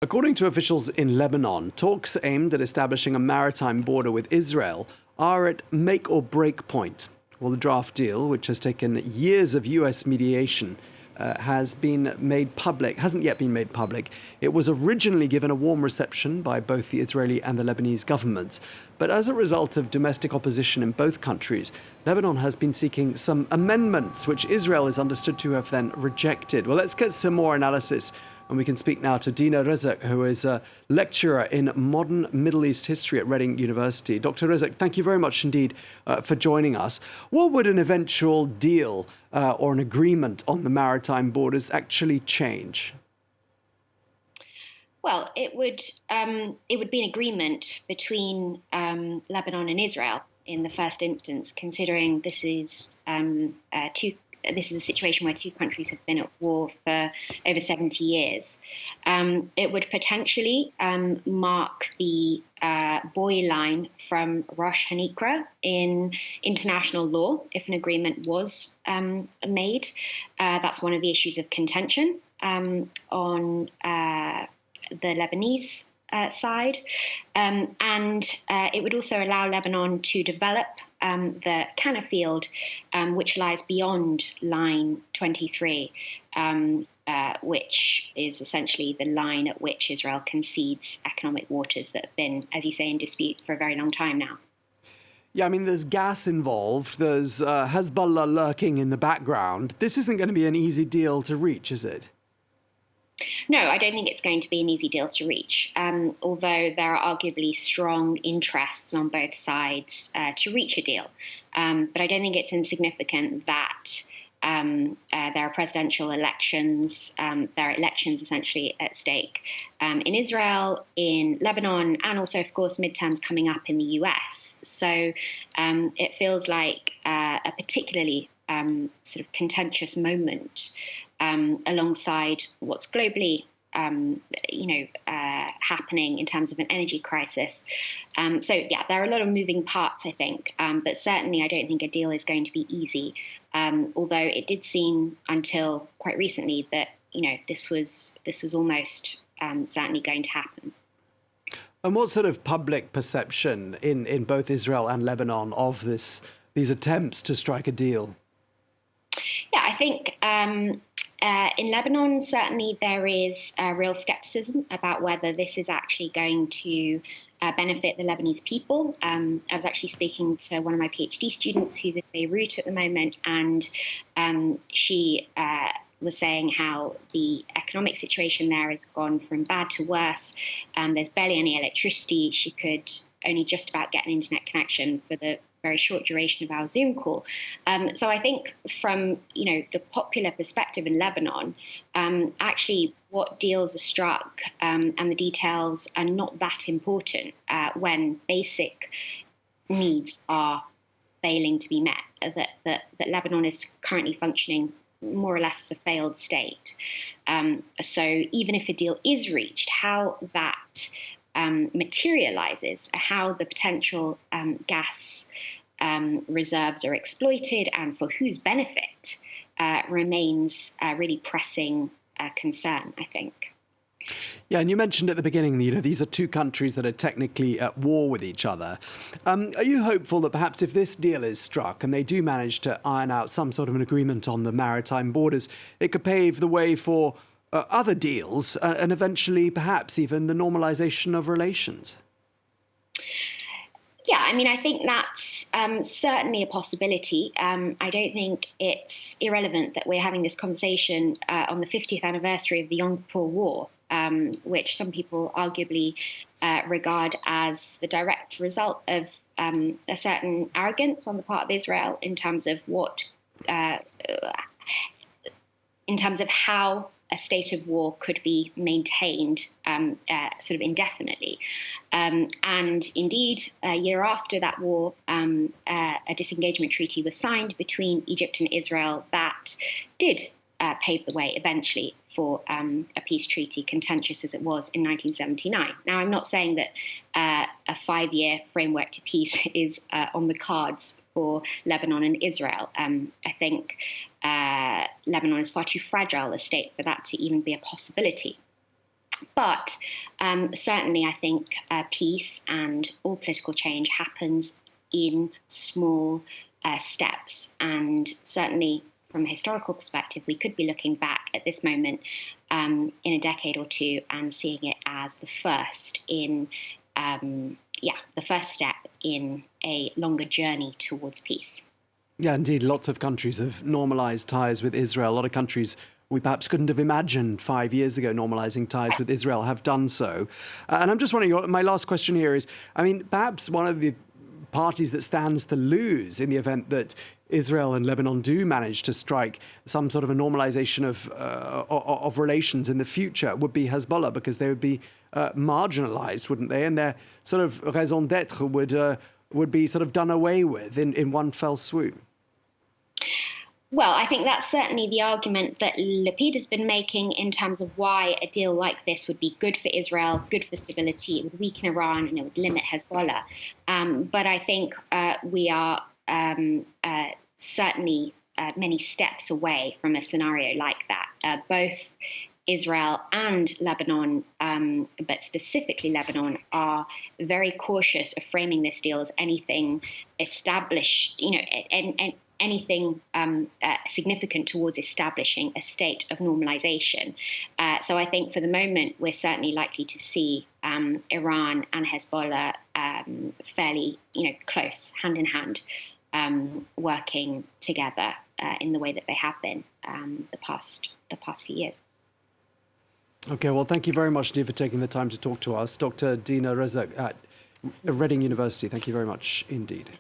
According to officials in Lebanon, talks aimed at establishing a maritime border with Israel are at make or break point. Well, the draft deal, which has taken years of US mediation, hasn't yet been made public. It was originally given a warm reception by both the Israeli and the Lebanese governments. But as a result of domestic opposition in both countries, Lebanon has been seeking some amendments, which Israel is understood to have then rejected. Well, let's get some more analysis. And we can speak now to Dina Rezk, who is a lecturer in modern Middle East history at Reading University. Dr. Rezk, thank you very much indeed for joining us. What would an eventual deal or an agreement on the maritime borders actually change? Well, it would be an agreement between Lebanon and Israel in the first instance, considering this is a situation where two countries have been at war for over 70 years. It would potentially mark the buoy line from Rosh Hanikra in international law if an agreement was made. That's one of the issues of contention on the Lebanese side. And it would also allow Lebanon to develop the Qana field, which lies beyond line 23, which is essentially the line at which Israel concedes economic waters that have been, as you say, in dispute for a very long time now. Yeah, I mean, there's gas involved. There's Hezbollah lurking in the background. This isn't going to be an easy deal to reach, is it? No, I don't think it's going to be an easy deal to reach, although there are arguably strong interests on both sides to reach a deal. But I don't think it's insignificant that there are presidential elections, there are elections essentially at stake in Israel, in Lebanon, and also, of course, midterms coming up in the US. So it feels like a particularly sort of contentious moment alongside what's globally, happening in terms of an energy crisis. So, yeah, there are a lot of moving parts, I think, but certainly I don't think a deal is going to be easy, although it did seem until quite recently that, this was almost certainly going to happen. And what sort of public perception in both Israel and Lebanon of these attempts to strike a deal? Yeah, I think in Lebanon, certainly there is real skepticism about whether this is actually going to benefit the Lebanese people. I was actually speaking to one of my PhD students who's in Beirut at the moment, and she was saying how the economic situation there has gone from bad to worse. There's barely any electricity. She could only just about get an internet connection for the very short duration of our Zoom call. So I think from, the popular perspective in Lebanon, actually what deals are struck and the details are not that important when basic needs are failing to be met, that Lebanon is currently functioning more or less as a failed state. So even if a deal is reached, how that materializes, how the potential gas reserves are exploited and for whose benefit remains a really pressing concern, I think. Yeah, and you mentioned at the beginning, these are two countries that are technically at war with each other. Are you hopeful that perhaps if this deal is struck and they do manage to iron out some sort of an agreement on the maritime borders, it could pave the way for other deals and eventually perhaps even the normalisation of relations? Yeah, I mean, I think that's certainly a possibility. I don't think it's irrelevant that we're having this conversation on the 50th anniversary of the Yom Kippur War, which some people arguably regard as the direct result of a certain arrogance on the part of Israel in terms of how a state of war could be maintained sort of indefinitely. And indeed, a year after that war, a disengagement treaty was signed between Egypt and Israel that did pave the way eventually for a peace treaty, contentious as it was in 1979. Now, I'm not saying that a 5-year framework to peace is on the cards for Lebanon and Israel. I think Lebanon is far too fragile a state for that to even be a possibility. But certainly, I think peace and all political change happens in small steps. And certainly, from a historical perspective, we could be looking back at this moment in a decade or two and seeing it as the first in, the first step in a longer journey towards peace. Yeah, indeed, lots of countries have normalised ties with Israel. A lot of countries we perhaps couldn't have imagined 5 years ago normalising ties with Israel have done so. And I'm just wondering, my last question here is, I mean, perhaps one of the parties that stands to lose in the event that Israel and Lebanon do manage to strike some sort of a normalisation of relations in the future would be Hezbollah, because they would be marginalised, wouldn't they? And their sort of raison d'être would be sort of done away with in one fell swoop. Well, I think that's certainly the argument that Lapid has been making in terms of why a deal like this would be good for Israel, good for stability. It would weaken Iran and it would limit Hezbollah. But I think we are certainly many steps away from a scenario like that. Both Israel and Lebanon, but specifically Lebanon, are very cautious of framing this deal as anything established, and anything significant towards establishing a state of normalization. So I think for the moment, we're certainly likely to see Iran and Hezbollah fairly, close, hand in hand, working together in the way that they have been the past few years. Okay, well, thank you very much, Dina, for taking the time to talk to us. Dr. Dina Rezk at Reading University, thank you very much indeed.